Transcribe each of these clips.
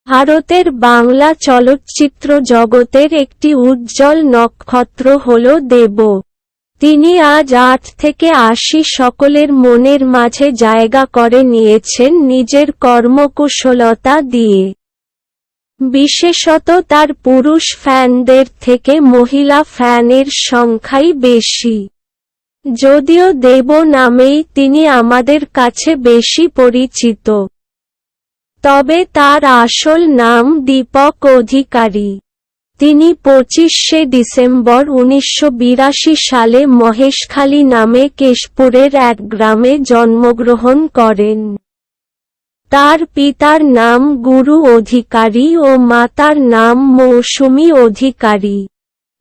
ভারতের বাংলা চলচ্চিত্র জগতের একটি উজ্জ্বল নক্ষত্র হল দেব। তিনি আজ ৮ থেকে ৮০ সকলের মনের মাঝে জায়গা করে নিয়েছেন নিজের কর্মকুশলতা দিয়ে। বিশেষত তার পুরুষ ফ্যানদের থেকে মহিলা ফ্যানের সংখ্যাই বেশি। যদিও দেব নামেই তিনি আমাদের কাছে বেশি পরিচিত, তবে তার আসল নাম দীপক অধিকারী। তিনি ২৫শে ডিসেম্বর ১৯৮২ সালে মহেশখালী নামে কেশপুরের এক গ্রামে জন্মগ্রহণ করেন। তার পিতার নাম গুরু অধিকারী ও মাতার নাম মৌসুমী অধিকারী।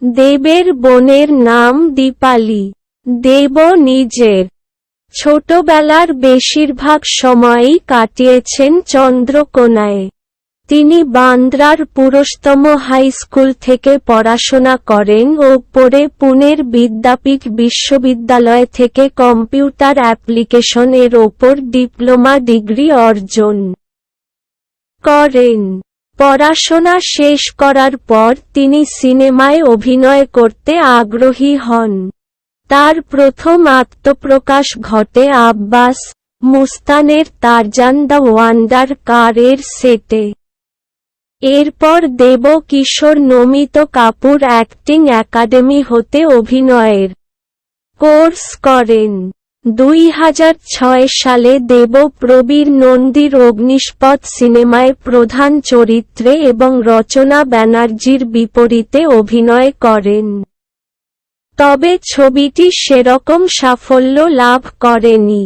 দেবের বোনের নাম দীপালি। দেব নিজের ছোটবেলার বেশিরভাগ সময়ই কাটিয়েছেন চন্দ্রকোনায়। তিনি বান্দ্রার পুরুষোত্তম হাই স্কুল থেকে পড়াশোনা করেন ও পরে পুনের বিদ্যাপীঠ বিশ্ববিদ্যালয় থেকে কম্পিউটার অ্যাপ্লিকেশন এর ওপর ডিপ্লোমা ডিগ্রি অর্জন করেন। পড়াশোনা শেষ করার পর তিনি সিনেমায় অভিনয় করতে আগ্রহী হন। তার প্রথম আত্মপ্রকাশ ঘটে আব্বাস মুস্তানের টারজান দ্য ওয়ান্ডার কার এর সেটে। এরপর দেব কিশোর নমিত কাপুর অ্যাক্টিং একাডেমি হতে অভিনয়ের কোর্স করেন। ২০০৬ সালে দেব প্রবীর নন্দীর অগ্নিশপথ সিনেমায় প্রধান চরিত্রে এবং রচনা ব্যানার্জির বিপরীতে অভিনয় করেন। তবে ছবিটি সেরকম সাফল্য লাভ করেনি।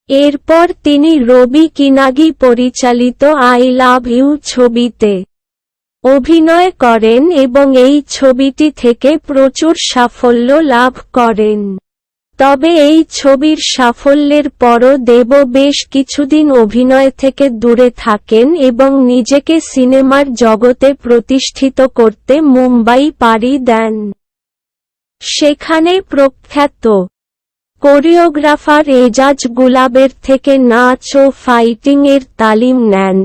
এরপর তিনি রবি কিনাগি পরিচালিত আই লাভ ইউ ছবিতে অভিনয় করেন এবং এই ছবিটি থেকে প্রচুর সাফল্য লাভ করেন। তবে এই ছবির সাফল্যের পরও দেব বেশ কিছুদিন অভিনয় থেকে দূরে থাকেন এবং নিজেকে সিনেমার জগতে প্রতিষ্ঠিত করতে মুম্বাই পাড়ি দেন। সেখানে প্রখ্যাত কোরিওগ্রাফার এজাজ গুলাবের থেকে নাচ ও ফাইটিং এর তালিম নেন।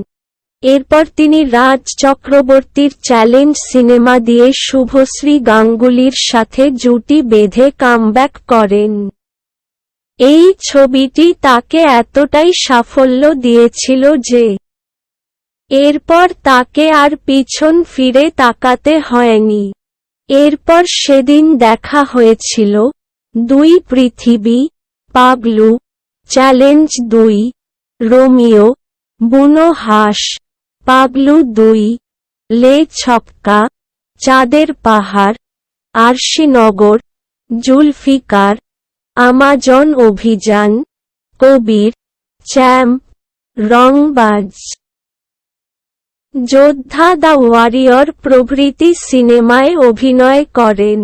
এরপর তিনি রাজ চক্রবর্তীর চ্যালেঞ্জ সিনেমা দিয়ে শুভশ্রী গাঙ্গুলির সাথে জুটি বেঁধে কামব্যাক করেন। এই ছবিটি তাকে এতটাই সাফল্য দিয়েছিল যে এরপর তাকে আর পিছন ফিরে তাকাতে হয়নি। এরপর সেদিন দেখা হয়েছিল, ২ পৃথিবী, পাগলু, চ্যালেঞ্জ ২, রোমিও, বুনো হাঁস, পাগলু ২, লে ছক্কা, চাঁদের পাহাড়, আরশিনগর, জুলফিকার, আমাজন অভিযান, কবির, চ্যাম্প, রংবাজ, যোদ্ধা দ্য ওয়ারিয়র প্রভৃতি সিনেমায় অভিনয় করেন।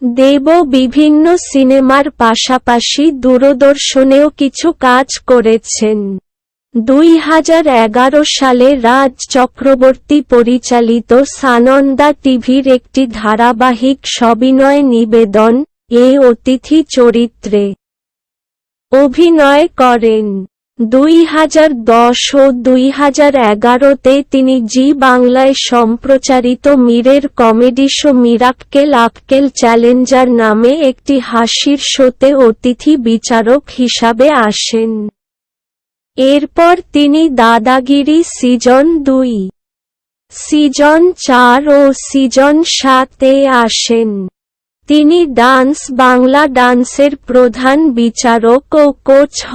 দেব বিভিন্ন সিনেমার পাশাপাশি দূরদর্শনেও কিছু কাজ করেছেন। ২০১১ সালে রাজ চক্রবর্তী পরিচালিত সানন্দা টিভির একটি ধারাবাহিক সবিনয় নিবেদন এ অতিথি চরিত্রে অভিনয় করেন। ২০১০ ও ২০১১-তে তিনি জি বাংলায় সম্প্রচারিত মীরের কমেডি শো মিরাক্কেল আক্কেল চ্যালেঞ্জার নামে একটি হাসির শোতে অতিথি বিচারক হিসাবে আসেন। এরপর তিনি দাদাগিরি সিজন ২, সিজন ৪ ও সিজন ৭-এ আসেন। তিনি ডান্স বাংলা ডান্সের প্রধান বিচারক ও কোচ হন।